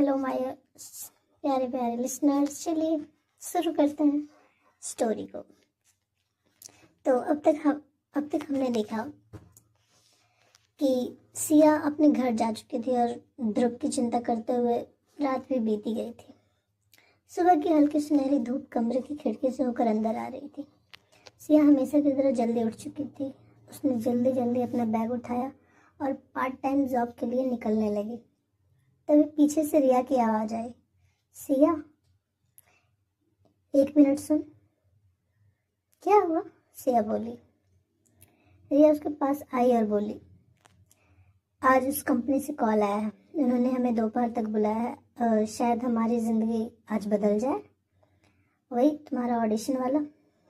Hello my प्यारे प्यारे listeners, चलिए शुरू करते हैं स्टोरी को। तो अब तक हमने देखा कि सिया अपने घर जा चुकी थी और ध्रुव की चिंता करते हुए रात भी बीती गई थी। सुबह की हल्की सुनहरी धूप कमरे की खिड़की से होकर अंदर आ रही थी। सिया हमेशा की तरह जल्दी उठ चुकी थी। उसने जल्दी जल्दी अपना बैग उठाया और पार्ट टाइम जॉब के लिए निकलने लगी। तभी पीछे से रिया की आवाज़ आई, सिया 1 मिनट सुन। क्या हुआ? सिया बोली। रिया उसके पास आई और बोली, आज उस कंपनी से कॉल आया है। उन्होंने हमें दोपहर तक बुलाया है। शायद हमारी ज़िंदगी आज बदल जाए। वही तुम्हारा ऑडिशन वाला।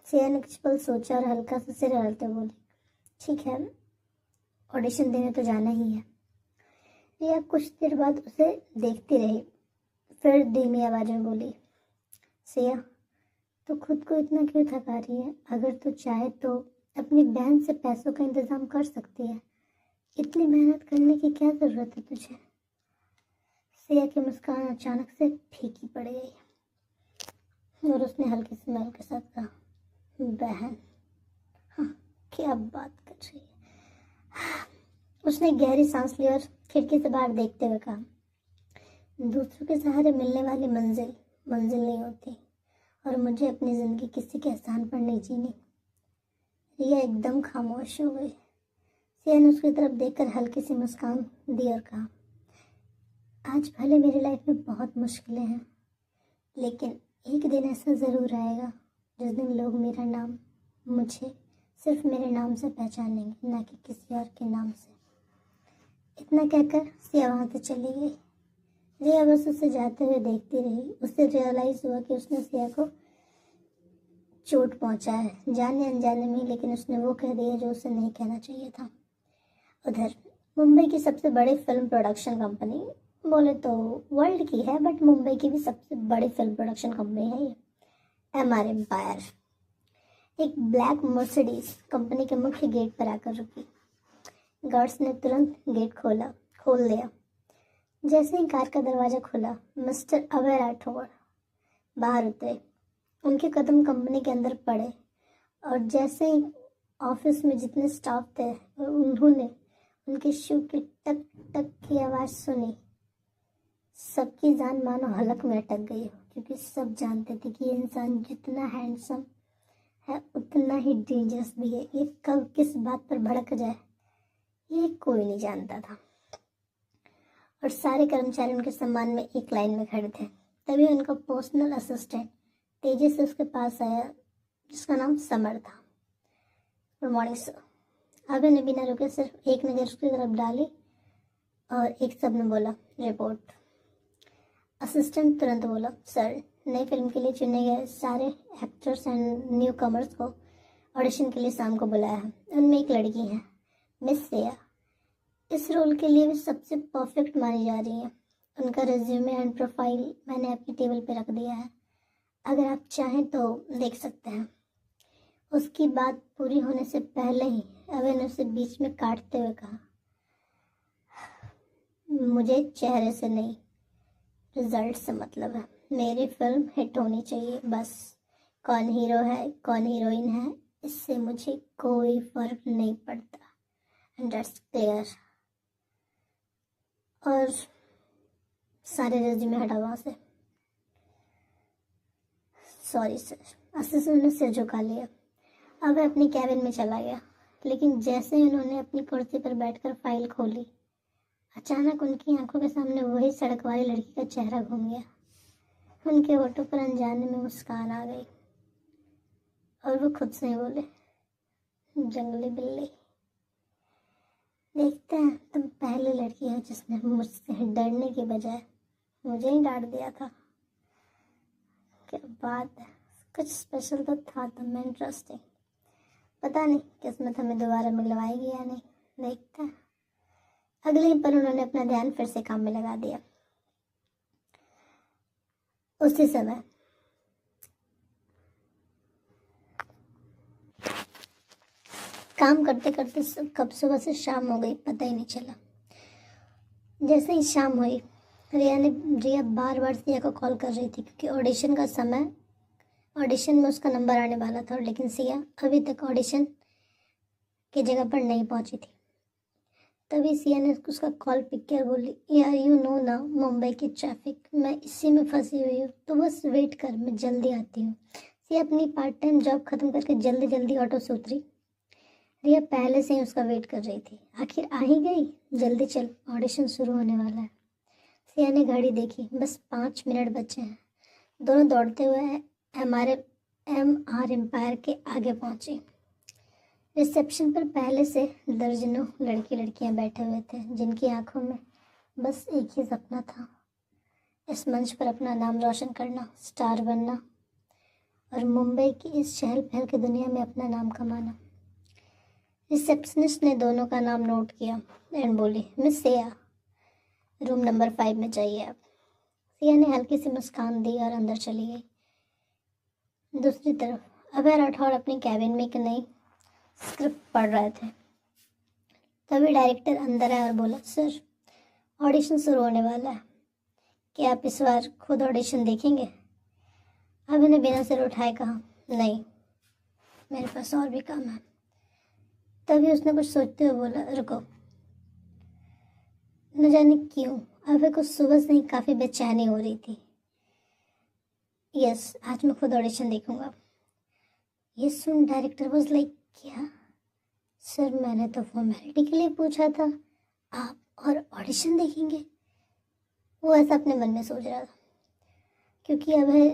सिया ने कुछ पल सोचा और हल्का सा सिर हिलाते बोली, ठीक है, ऑडिशन देने तो जाना ही है। रिया कुछ देर बाद उसे देखती रही, फिर धीमी आवाज़ में बोली, सिया तो खुद को इतना क्यों थका रही है? अगर तू चाहे तो अपनी बहन से पैसों का इंतज़ाम कर सकती है। इतनी मेहनत करने की क्या ज़रूरत है तुझे? सिया की मुस्कान अचानक से फीकी पड़ गई और उसने हल्की स्मेल के साथ कहा, बहन? हाँ, क्या बात कर रही है? उसने गहरी सांस ली और खिड़की से बाहर देखते हुए कहा, दूसरों के सहारे मिलने वाली मंजिल नहीं होती और मुझे अपनी ज़िंदगी किसी के एहसान पर नहीं जीनी। रिया एकदम खामोश हो गई। सिया ने उसकी तरफ देखकर हल्की सी मुस्कान दी और कहा, आज भले मेरी लाइफ में बहुत मुश्किलें हैं, लेकिन एक दिन ऐसा ज़रूर आएगा जिस दिन लोग मेरा नाम मुझे सिर्फ मेरे नाम से पहचानेंगे, ना कि किसी और के नाम से। इतना कहकर सिया वहाँ से चली गई। रिया बस उसे जाते हुए देखती रही। उसे रियलाइज़ हुआ कि उसने सिया को चोट पहुँचा है, जाने अनजाने में, लेकिन उसने वो कह दिया जो उसे नहीं कहना चाहिए था। उधर मुंबई की सबसे बड़ी फिल्म प्रोडक्शन कंपनी, बोले तो वर्ल्ड की है, बट मुंबई की भी सबसे बड़ी फिल्म प्रोडक्शन कंपनी है ये, MR एम्पायर, एक ब्लैक मर्सिडीज कंपनी के मुख्य गेट पर आकर रुकी। गार्ड्स ने तुरंत गेट खोल दिया। जैसे ही कार का दरवाज़ा खुला, मिस्टर अभय राठौड़ बाहर उतरे। उनके कदम कंपनी के अंदर पड़े और जैसे ही ऑफिस में जितने स्टाफ थे और उन्होंने उनके शू की टक टक की आवाज़ सुनी, सबकी जान मानो हलक में अटक गई हो, क्योंकि सब जानते थे कि ये इंसान जितना हैंडसम है उतना ही डेंजरस भी है। ये कब किस बात पर भड़क जाए ये कोई नहीं जानता था। और सारे कर्मचारी उनके सम्मान में एक लाइन में खड़े थे। तभी उनका पर्सनल असिस्टेंट तेजी से उसके पास आया, जिसका नाम समर था। Good morning sir. अभय ने बिना रुके सिर्फ एक नज़र उसकी तरफ डाली और एक शब्द में बोला, रिपोर्ट। असिस्टेंट तुरंत बोला, सर, नई फिल्म के लिए चुने गए सारे एक्टर्स एंड न्यू कमर्स को ऑडिशन के लिए शाम को बुलाया है। उनमें एक लड़की है, मिस सिया। इस रोल के लिए भी सबसे परफेक्ट मानी जा रही है। उनका रिज्यूमे एंड प्रोफाइल मैंने आपकी टेबल पे रख दिया है, अगर आप चाहें तो देख सकते हैं। उसकी बात पूरी होने से पहले ही अभय ने उसे बीच में काटते हुए कहा, मुझे चेहरे से नहीं, रिजल्ट से मतलब है। मेरी फिल्म हिट होनी चाहिए, बस। कौन हीरो है कौन हीरोइन है इससे मुझे कोई फर्क नहीं पड़ता। That's clear. और सारे रिज्यूमे हटा वहाँ से। Sorry sir. असिस्टेंट ने सिर झुका लिया। अब वह अपनी कैबिन में चला गया, लेकिन जैसे ही उन्होंने अपनी कुर्सी पर बैठकर फाइल खोली, अचानक उनकी आंखों के सामने वही सड़क वाली लड़की का चेहरा घूम गया। उनके होठों पर अनजाने में मुस्कान आ गई और वो खुद से ही बोले, जंगली बिल्ली, देखते हैं तुम पहली लड़की हो जिसने मुझसे डरने के बजाय मुझे ही डांट दिया था। क्या बात है, कुछ स्पेशल तो था तुम में, इंटरेस्टिंग। पता नहीं किस्मत हमें दोबारा मिलवाएगी या नहीं, देखते हैं। अगले ही पल उन्होंने अपना ध्यान फिर से काम में लगा दिया। उसी समय काम करते करते कब सुबह से शाम हो गई पता ही नहीं चला। जैसे ही शाम हुई, रिया बार बार सिया को कॉल कर रही थी क्योंकि ऑडिशन में उसका नंबर आने वाला था, लेकिन सिया अभी तक ऑडिशन की जगह पर नहीं पहुंची थी। तभी सिया ने उसका कॉल पिक किया, बोली यार यू नो ना मुंबई की ट्रैफिक, मैं इसी में फंसी हुई हूँ, तो बस वेट कर, मैं जल्दी आती हूँ। सिया अपनी पार्ट टाइम जॉब ख़त्म करके जल्दी जल्दी ऑटो से उतरी। रिया पहले से ही उसका वेट कर रही थी। आखिर आ ही गई, जल्दी चल, ऑडिशन शुरू होने वाला है। सिया ने घड़ी देखी, बस 5 मिनट बचे हैं। दोनों दौड़ते हुए MR एम्पायर के आगे पहुंची। रिसेप्शन पर पहले से दर्जनों लड़कियां बैठे हुए थे, जिनकी आंखों में बस एक ही सपना था, इस मंच पर अपना नाम रोशन करना, स्टार बनना और मुंबई की इस चहल पहल की दुनिया में अपना नाम कमाना। रिसेप्शनिस्ट ने दोनों का नाम नोट किया एंड बोली, मिस सिया, रूम नंबर 5 में चाहिए आप। सिया ने हल्की सी मुस्कान दी और अंदर चली गई। दूसरी तरफ अभय राठौड़ अपनी कैबिन में एक नई स्क्रिप्ट पढ़ रहे थे। तभी डायरेक्टर अंदर आया और बोला, सर ऑडिशन शुरू होने वाला है, क्या आप इस बार खुद ऑडिशन देखेंगे? अभय ने बिना सिर उठाए कहा, नहीं, मेरे पास और भी काम है। तभी उसने कुछ सोचते हुए बोला, रुको। न जाने क्यों अभय को सुबह से ही काफ़ी बेचैनी हो रही थी। यस, आज मैं खुद ऑडिशन देखूंगा। ये सुन डायरेक्टर वाज लाइक, क्या सर, मैंने तो फॉर्मेलिटी के लिए पूछा था, आप और ऑडिशन देखेंगे? वो ऐसा अपने मन में सोच रहा था क्योंकि अभय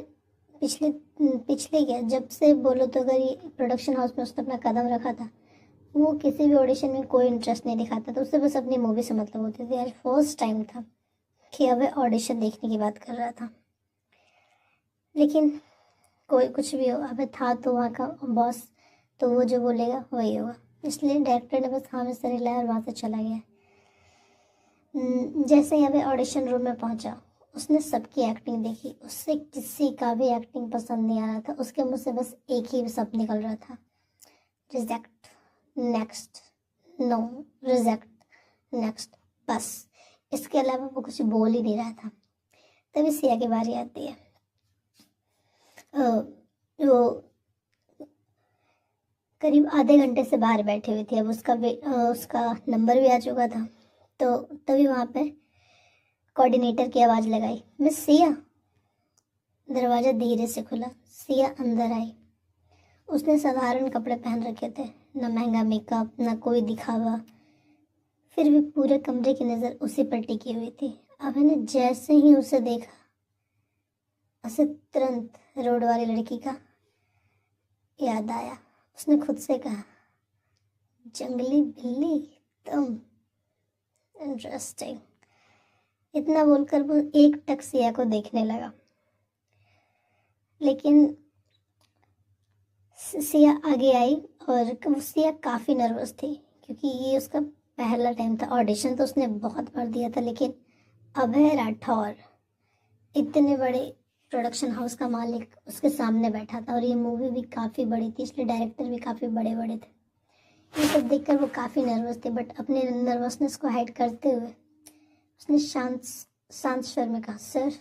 पिछले क्या, जब से बोलो तो अगर ये प्रोडक्शन हाउस में उसने अपना कदम रखा था, वो किसी भी ऑडिशन में कोई इंटरेस्ट नहीं दिखाता था, उससे बस अपनी मूवी से मतलब होती थी। आज फर्स्ट टाइम था कि अभय ऑडिशन देखने की बात कर रहा था। लेकिन कोई कुछ भी हो, अभय था तो वहाँ का बॉस, तो वो जो बोलेगा वही होगा, इसलिए डायरेक्टर ने बस हाँ में सर हिलाया और वहाँ से चला गया। जैसे ही अभय ऑडिशन रूम में पहुँचा, उसने सबकी एक्टिंग देखी, उससे किसी का भी एक्टिंग पसंद नहीं आ रहा था। उसके मुंह से बस एक ही शब्द निकल रहा था, reject, next, no, reject, next, बस। इसके अलावा वो कुछ बोल ही नहीं रहा था। तभी सिया की बारी आती है। वो करीब आधे घंटे से बाहर बैठी हुई थी। अब उसका नंबर भी आ चुका था। तो तभी वहाँ पे कोऑर्डिनेटर की आवाज़ लगाई, मिस सिया। दरवाज़ा धीरे से खुला, सिया अंदर आई। उसने साधारण कपड़े पहन रखे थे, न महंगा मेकअप, न कोई दिखावा, फिर भी पूरे कमरे की नज़र उसी पर टिकी हुई थी। अभय ने जैसे ही उसे देखा, उसे तुरंत रोड वाली लड़की का याद आया। उसने खुद से कहा, जंगली बिल्ली तुम, इंटरेस्टिंग। इतना बोलकर वो एक टक सिया को देखने लगा। लेकिन सिया आगे आई और सिया काफ़ी नर्वस थी क्योंकि ये उसका पहला टाइम था। ऑडिशन तो उसने बहुत बार दिया था, लेकिन अभय राठौर इतने बड़े प्रोडक्शन हाउस का मालिक उसके सामने बैठा था और ये मूवी भी काफ़ी बड़ी थी, इसलिए डायरेक्टर भी काफ़ी बड़े बड़े थे। ये सब देखकर वो काफ़ी नर्वस थे, बट अपने नर्वसनेस को हाइड करते हुए उसने शांत स्वर में कहा, सर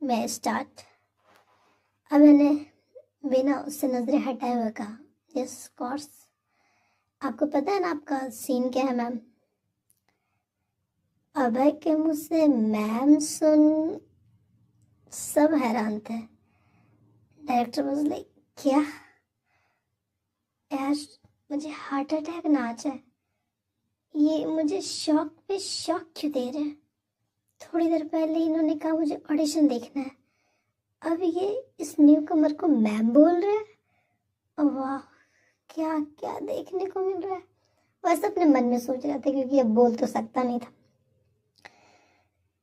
मैं स्टार्ट। अब मैंने बिना उससे नजरें हटाए हुए कहा, यस कोर्स। आपको पता है ना आपका सीन क्या है मैम? अभय के मुंह से मैम सुन सब हैरान थे। डायरेक्टर वाज लाइक, क्या यार, मुझे हार्ट अटैक ना आ जाए, ये मुझे शॉक पे शॉक क्यों दे रहे हैं? थोड़ी देर पहले इन्होंने कहा मुझे ऑडिशन देखना है, अब ये इस न्यू कमर को मैम बोल रहे हैं। वाह, क्या क्या देखने को मिल रहा है। वैसे अपने मन में सोच रहा था क्योंकि अब बोल तो सकता नहीं था।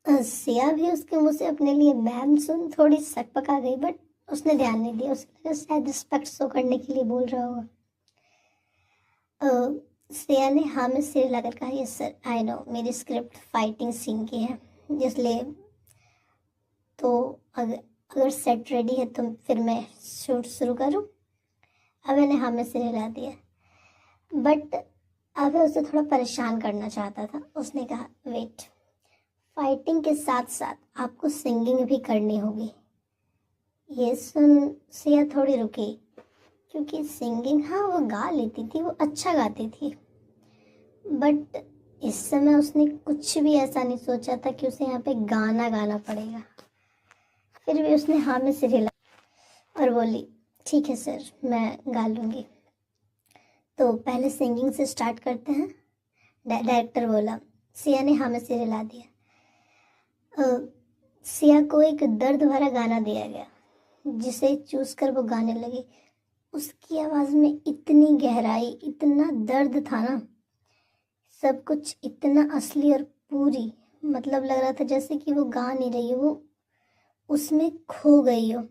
सिया भी उसके मुंह से अपने लिए मैम सुन थोड़ी सकपका गई, बट उसने ध्यान नहीं दिया। उसने शायद रिस्पेक्ट शो करने के लिए बोल रहा होगा। सिया ने हाँ में सिर लगाकर कहा, यस सर, आई नो, मेरी स्क्रिप्ट फाइटिंग सीन की है, इसलिए तो अगर सेट रेडी है तो फिर मैं शूट शुरू करूँ। अब मैंने हाँ में सिर हिला दिया, बट अब उसे थोड़ा परेशान करना चाहता था। उसने कहा, वेट, फाइटिंग के साथ साथ आपको सिंगिंग भी करनी होगी। ये सुन सिया थोड़ी रुकी, क्योंकि सिंगिंग हाँ वो गा लेती थी, वो अच्छा गाती थी, बट इस समय उसने कुछ भी ऐसा नहीं सोचा था कि उसे यहाँ पे गाना गाना पड़ेगा। फिर भी उसने हाँ में सिर हिला और बोली ठीक है सर, मैं गा लूँगी। तो पहले सिंगिंग से स्टार्ट करते हैं, डायरेक्टर बोला। सिया ने हाँ में सिर हिला दिया। सिया को एक दर्द भरा गाना दिया गया, जिसे चूज कर वो गाने लगी। उसकी आवाज़ में इतनी गहराई, इतना दर्द था ना, सब कुछ इतना असली और पूरी, मतलब लग रहा था जैसे कि वो गा नहीं रही है, वो उसमें खो गई हो।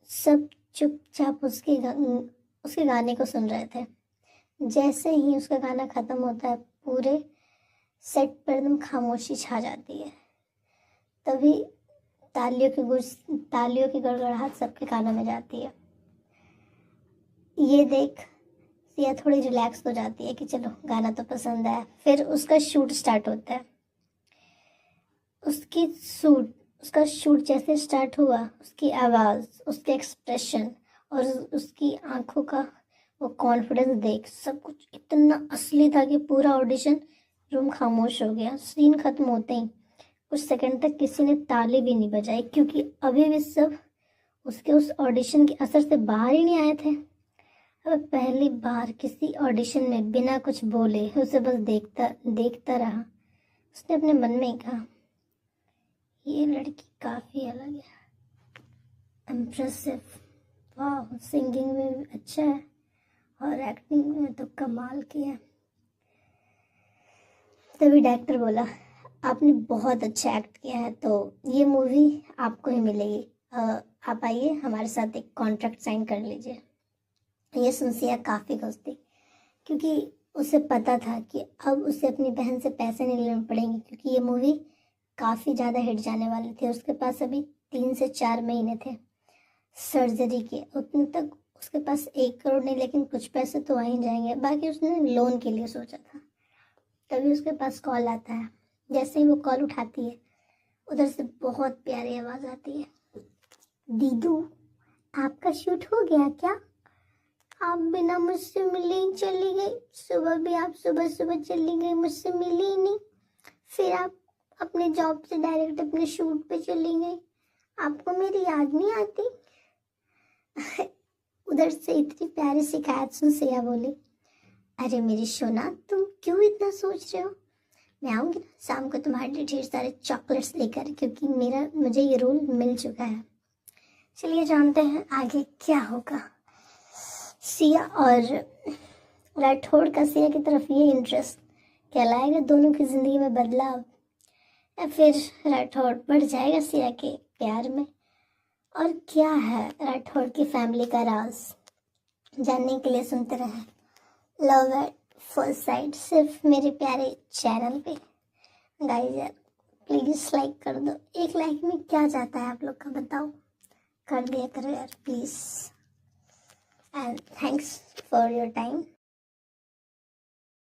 सब चुपचाप उसके गाने को सुन रहे थे। जैसे ही उसका गाना ख़त्म होता है, पूरे सेट पर एकदम खामोशी छा जाती है। तभी तालियों की गड़गड़ाहट सबके कानों में जाती है। ये देख सिया थोड़ी रिलैक्स हो जाती है कि चलो गाना तो पसंद आया। फिर उसका शूट स्टार्ट होता है। उसका शूट जैसे स्टार्ट हुआ, उसकी आवाज़, उसके एक्सप्रेशन और उसकी आंखों का वो कॉन्फिडेंस देख सब कुछ इतना असली था कि पूरा ऑडिशन रूम खामोश हो गया। सीन खत्म होते ही कुछ सेकंड तक किसी ने ताली भी नहीं बजाई, क्योंकि अभी भी सब उसके उस ऑडिशन के असर से बाहर ही नहीं आए थे। अब पहली बार किसी ऑडिशन में बिना कुछ बोले उसे बस देखता रहा। उसने अपने मन में ही कहा, ये लड़की काफ़ी अलग है, इम्प्रेसिव, वाह, सिंगिंग में भी अच्छा है और एक्टिंग में तो कमाल की है। तभी डायरेक्टर बोला, आपने बहुत अच्छा एक्ट किया है, तो ये मूवी आपको ही मिलेगी। आप आइए हमारे साथ एक कॉन्ट्रैक्ट साइन कर लीजिए। ये सुन सिया काफ़ी खुश थी, क्योंकि उसे पता था कि अब उसे अपनी बहन से पैसे नहीं लेने पड़ेंगे, क्योंकि ये मूवी काफ़ी ज़्यादा हिट जाने वाली थी। उसके पास अभी 3 से 4 महीने थे सर्जरी के, उतने तक उसके पास 1 करोड़ नहीं, लेकिन कुछ पैसे तो आ ही जाएंगे। बाकी उसने लोन के लिए सोचा था। तभी उसके पास कॉल आता है। जैसे ही वो कॉल उठाती है, उधर से बहुत प्यारी आवाज़ आती है, दीदू आपका शूट हो गया क्या? आप बिना मुझसे मिले ही चली गई। सुबह भी आप सुबह सुबह चली गई, मुझसे मिली ही नहीं। फिर आप अपने जॉब से डायरेक्ट अपने शूट पे चली गई। आपको मेरी याद नहीं आती? उधर से इतनी प्यारी शिकायत सुन सिया बोली, अरे मेरी सोना, तुम क्यों इतना सोच रहे हो? मैं आऊँगी ना शाम को तुम्हारे लिए ढेर सारे चॉकलेट्स लेकर, क्योंकि मुझे ये रोल मिल चुका है। चलिए जानते हैं आगे क्या होगा। सिया और राठौड़ का सिया की तरफ ये इंटरेस्ट कहलाएगा दोनों की ज़िंदगी में बदलाव, या फिर राठौड़ बढ़ जाएगा सिया के प्यार में? और क्या है राठौड़ की फैमिली का राज, जानने के लिए सुनते रहें लव एट फर्स्ट साइट, सिर्फ मेरे प्यारे चैनल पे। गाइस यार प्लीज़ लाइक कर दो। एक लाइक में क्या जाता है आप लोग का, बताओ? कर दिया करो यार please. And thanks for your time.